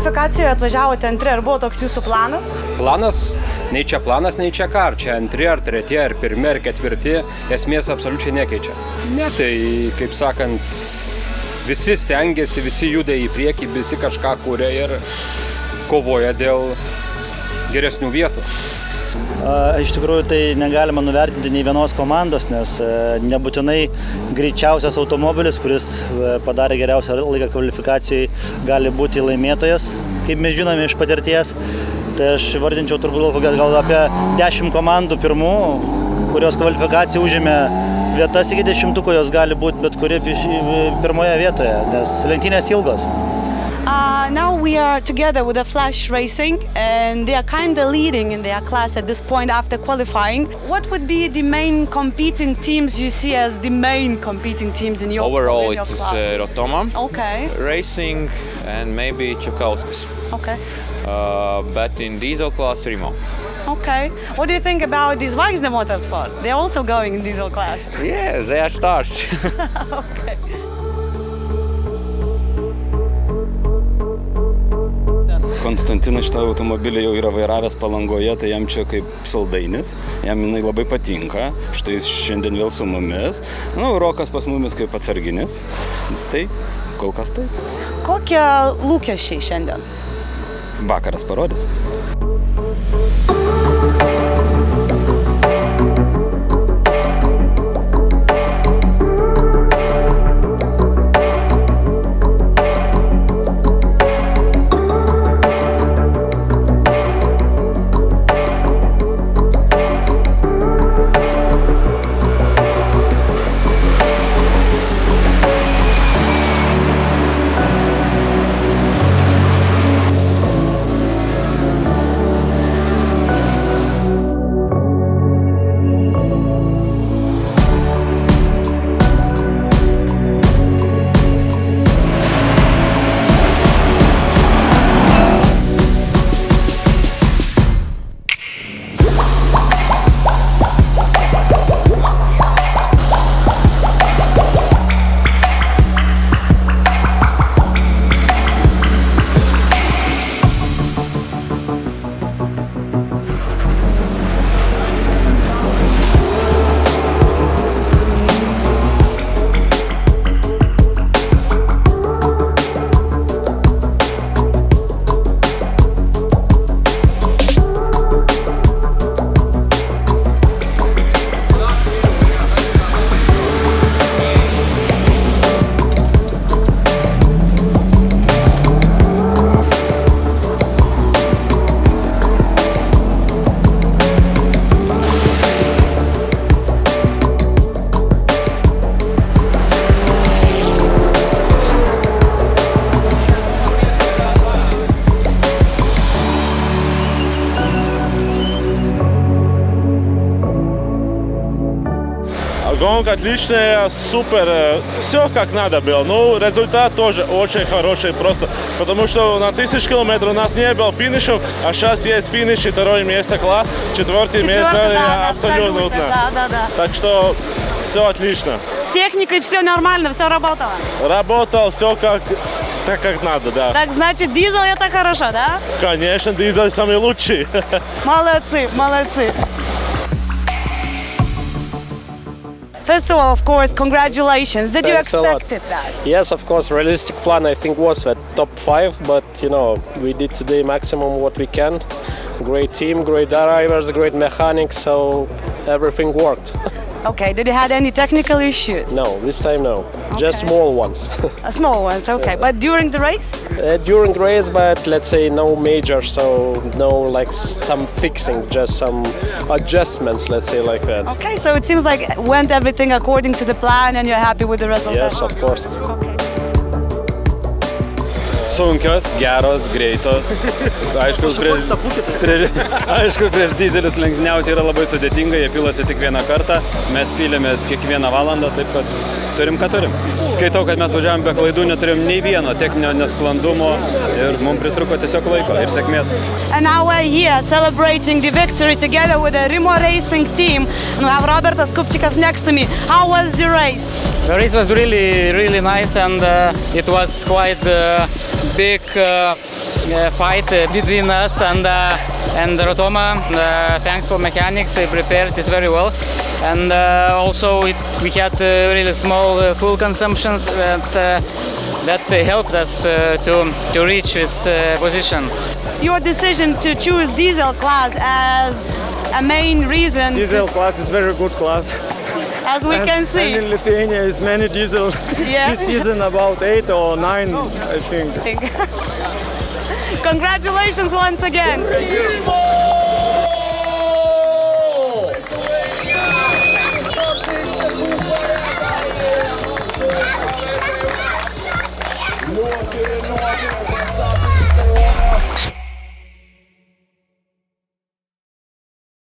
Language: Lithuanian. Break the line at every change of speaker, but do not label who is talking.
kvalifikacijoje atvažiavote antri, ar buvo toks jūsų planas?
Planas, nei čia ką, ar čia antri, ar treti, ar pirmi, ar ketvirti, esmės absoliučiai nekeičia. Ne, tai, kaip sakant, visi stengiasi, visi juda į priekį, visi kažką kuria ir kovoja dėl geresnių vietų.
Iš tikrųjų, tai negalima nuvertinti nei vienos komandos, nes nebūtinai greičiausias automobilis, kuris padarė geriausią laiką kvalifikacijai, gali būti laimėtojas, kaip mes žinome iš patirties. Tai aš vardinčiau turbūt gal apie 10 komandų pirmų, kurios kvalifikacija užėmė vietas iki 10, jos gali būti bet kuri pirmoje vietoje, nes lenktynės ilgos.
Now we are together with the Flash Racing and they are kind of leading in their class at this point after qualifying. What would be the main competing teams you see as the main competing teams in your class?
Overall it's Rotoma,
okay.
Racing and maybe Čekauskas.
Okay.
But in diesel class, Rimo.
Okay. What do you think about this Wagner Motorsport? They're also going in diesel class.
Yeah, they are stars.
Okay.
Konstantinas šitą automobilį jau yra vairavęs Palangoje, tai jam čia kaip saldainis, jam jinai labai patinka, štai jis šiandien vėl su mumis, Rokas pas mumis kaip atsarginis, tai kol kas tai.
Kokie lūkesčiai šiandien?
Vakaras parodys.
Гонка отличная, супер, все как надо было. Ну, результат тоже очень хороший, просто потому что на 1000 километров у нас не было финишем, а сейчас есть финиш и второе место класс, четвертое место,
да,
абсолютно.
Да.
Так что все отлично.
С техникой все нормально, все работало?
Работал, все так как надо, да.
Так значит, дизель это хорошо, да?
Конечно, дизель самый лучший.
Молодцы, молодцы. First of all, of course, congratulations. Did you expect that?
Yes, of course. Realistic plan, I think, was at top 5, but you know, we did today maximum what we can. Great team, great drivers, great mechanics, so everything worked.
Okay, did you have any technical issues?
No, this time no.
Okay.
Just small ones.
Small ones, okay. But during the race?
During the race, but let's say no major, so no like some fixing, just some adjustments, let's say like that.
Okay, so it seems like went everything according to the plan and you're happy with the result?
Yes, of course.
Okay.
Sunkios, geros, greitos. Aišku, prieš dizelius lenktyniauti yra labai sudėtinga, jie pilasi tik vieną kartą, mes pylėmės kiekvieną valandą, taip kad turim, ką turim. Skaitau, kad mes važiavom be klaidų, neturėjom nei vieno techninio nesklandumo ir mums pritruko tiesiog laiko ir sėkmės.
And now we're here celebrating the victory together with the Rimo Racing team. And we have Robertas Kupčikas next to me. How was the race?
The race was really nice, and it was quite big fight between us and Rotoma. Thanks for mechanics, we prepared this very well. And also we had really small fuel consumptions that helped us to reach this position.
Your decision to choose diesel class as a main reason.
Diesel class is very good class.
As we can see.
And in Lithuania is many diesel.
Yeah.
This season about 8 or 9, I think.
Congratulations once again.
Thank you.